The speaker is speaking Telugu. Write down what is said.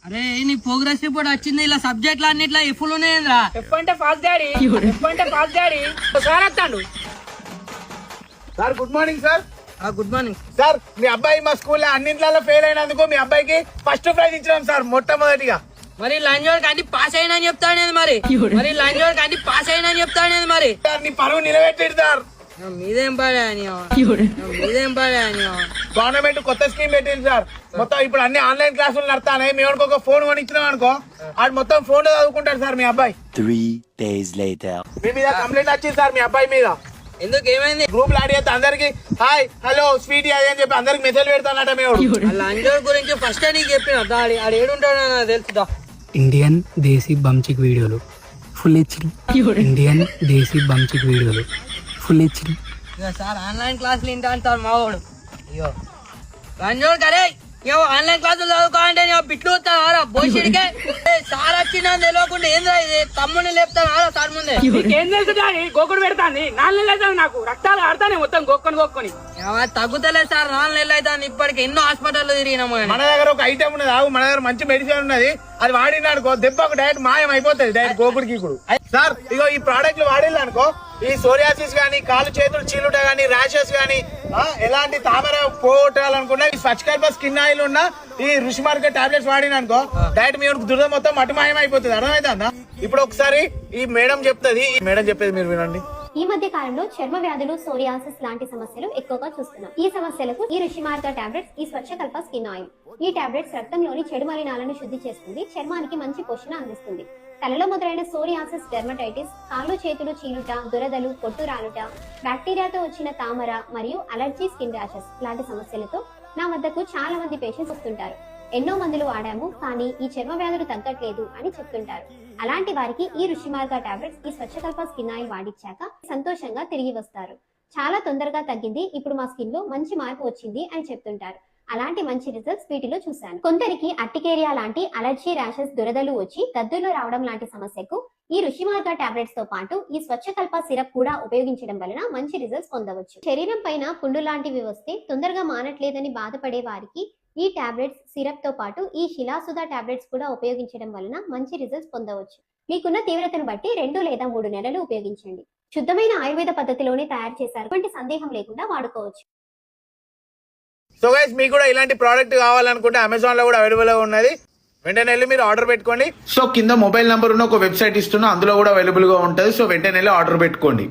అరే నీ ప్రోగ్రెస్ రిపోర్ట్ వచ్చింది ఇలా సబ్జెక్టులు అన్నిట్లా ఎఫ్లు ఉన్నాయంద్రా. ఎఫ్ అంటే పాస్ డాడీ, ఎఫ్ అంటే పాస్ డాడీ. సార్ వస్తాడు. Sir good morning sir. Good morning sir మీ అబ్బాయి మా స్కూల్లో అన్నింటిలో ఫెయిల్ అయినందుకు మీ అబ్బాయికి ఫస్ట్ ప్రైజ్ ఇచ్చినాం సార్ మొట్టమొదటిగా. మరి లంజోడ్ కంటే పాస్ అయినా చెప్తాడు మరి లంజోడ్ కంటే పాస్ అయినా చెప్తాడు మరి సార్ నీ పరువు నిలబెట్టాడు సార్. మీదేం పాడా అని గవర్నమెంట్ కొత్త స్కీమ్ పెట్టింది సార్. మొత్తం ఇప్పుడు అన్ని ఆన్లైన్ క్లాసులు నడతానే. మేము ఒక ఫోన్ కొనిచ్చినాం అనుకో ఆడు మొత్తం ఫోన్ లో చదువుకుంటాడు సార్ మీ అబ్బాయి. 3 days later. మీ మీద కంప్లైంట్ వచ్చింది సార్ మీ అబ్బాయి మీద. ఎందుకు ఏమైంది? గ్రూప్ లో అడిగితే అందరికి హాయ్ హలో స్వీటీ అది అని చెప్పి అందరికి మెసేజ్ పెడతానట. మేము లంజోడ్ గురించి ఫస్ట్ నీకు చెప్పిన ఆడు ఏడుంటాడు నాకు తెలుసుదా. ఇండియన్ దేశీ బంచిక్ వీడియోలు ఫుల్ హెచ్డి. ఇండియన్ దేశీ బంచిక్ వీడియోలు ఫుల్ హెచ్డి. సార్ ఆన్లైన్ క్లాసులు ఇంటా అంటారు మా వాడు. అయ్యో లంజోడ్ కరే ఆన్లైన్ క్లాసులు చదువుకోవాలంటే బిట్లు వస్తారా బోషిడికే సార్ వచ్చిందని తెలియకుండా ఏంద్రా ఇది తమ్ముడిని లేపుతాను సార్ ముందే. ఏం తెలుసు డాడీ? గోకుడు పెడతాంది. 4 నెలలు అవుతాను నాకు రక్తాలు ఆడతానే మొత్తం గోక్కొని. తగ్గుతలే సార్ 4 నెలలు అవుతాను. ఇప్పటికి ఎన్నో హాస్పిటల్లో తిరిగినాము. మన దగ్గర ఒక ఐటమ్ ఉన్నది మన దగ్గర మంచి మెడిసిన్ ఉన్నది. అది వాడినానుకో దెబ్బకు డైరెక్ట్ మాయం అయిపోతుంది డైరెక్ట్ గోకుడికి ఇప్పుడు. సార్ ఇగో ఈ ప్రోడక్ట్లు వాడిల్లు ఈ సోరియాసిస్ గానీ కాలు చేతులు చీలుట గానీ ర్యాషెస్ గానీ ఎలాంటి తామర పోగొట్టాలనుకున్నా ఈ స్వచ్ఛకల్ప స్కిన్ ఆయిల్ ఉన్న ఈ ఋషి మార్కెట్ టాబ్లెట్స్ వాడిననుకో డైరెక్ట్ మీ దురద మొత్తం మటుమాయం అయిపోతుంది. అర్థమైతుందా? ఇప్పుడు ఒకసారి ఈ మేడం చెప్తుంది. ఈ మేడం చెప్పేది మీరు వినండి. ఈ మధ్య కాలంలో చర్మ వ్యాధులు సోరియాసిస్ లాంటి సమస్యలు ఎక్కువగా చూస్తున్నాం. ఈ సమస్యలకు ఈ ఋషి మార్గ టాబ్లెట్స్, ఈ స్వచ్ఛకల్ప స్కిన్ ఆయిల్. ఈ టాబ్లెట్స్ రక్తంలోని చెడు మలినాలను శుద్ధి చేస్తుంది, చర్మానికి మంచి పోషణ అందిస్తుంది. తలలో మొదలైన సోరియాసిస్, డెర్మటైటిస్, కాళ్ళు చేతులు చీలుట, దురదలు, పొట్టు రాలుట, బ్యాక్టీరియాతో వచ్చిన తామర మరియు అలర్జీ, స్కిన్ ర్యాషెస్ లాంటి సమస్యలతో నా వద్దకు చాలా మంది పేషెంట్స్ వస్తుంటారు. ఎన్నో మందులు వాడాము కానీ ఈ చర్మ వ్యాధులు తగ్గట్లేదు అని చెప్తుంటారు. అలాంటి వారికి ఈ ఋషి మార్గ టాబ్లెట్స్, ఈ స్వచ్ఛకల్ప స్కిన్ ఆయిల్ వాడిచ్చాక సంతోషంగా తిరిగి వస్తారు. చాలా తొందరగా తగ్గింది, ఇప్పుడు మా స్కిన్ లో మంచి మార్పు వచ్చింది అని చెప్తుంటారు. అలాంటి మంచి రిజల్ట్స్ వీటిలో చూశాను. కొందరికి అర్టికేరియా లాంటి అలర్జీ, ర్యాషెస్, దురదలు వచ్చి దద్దులు రావడం లాంటి సమస్యకు ఈ ఋషి మార్గ టాబ్లెట్స్ తో పాటు ఈ స్వచ్ఛకల్ప సిరప్ కూడా ఉపయోగించడం వలన మంచి రిజల్ట్స్ పొందవచ్చు. శరీరం పైన పుండు లాంటివి వస్తే తొందరగా మానట్లేదని బాధపడే వారికి ఈ టాబ్లెట్స్, సిరప్ తో పాటు ఈ శిలాసుధ టాబ్లెట్స్ కూడా ఉపయోగించడం వలన మంచి రిజల్ట్స్ పొందవచ్చు. మీకున్న తీవ్రతను బట్టి 2 లేదా 3 నెలలు ఉపయోగించండి. శుద్ధమైన ఆయుర్వేద పద్ధతిలోనే తయారు చేశారు. ఎటువంటి సందేహం లేకుండా వాడుకోవచ్చు. సో గైస్ మీకు కూడా ఇలాంటి ప్రోడక్ట్ కావాలనుకుంటే అమెజాన్ లో కూడా అవైలబుల్ గా ఉన్నది. వెంటనే వెళ్ళి మీరు ఆర్డర్ పెట్టుకోండి. సో కింద మొబైల్ నంబర్ ఉన్న ఒక వెబ్సైట్ ఇస్తున్నా, అందులో కూడా అవైలబుల్ గా ఉంటుంది. సో వెంటనే వెళ్ళి ఆర్డర్ పెట్టుకోండి.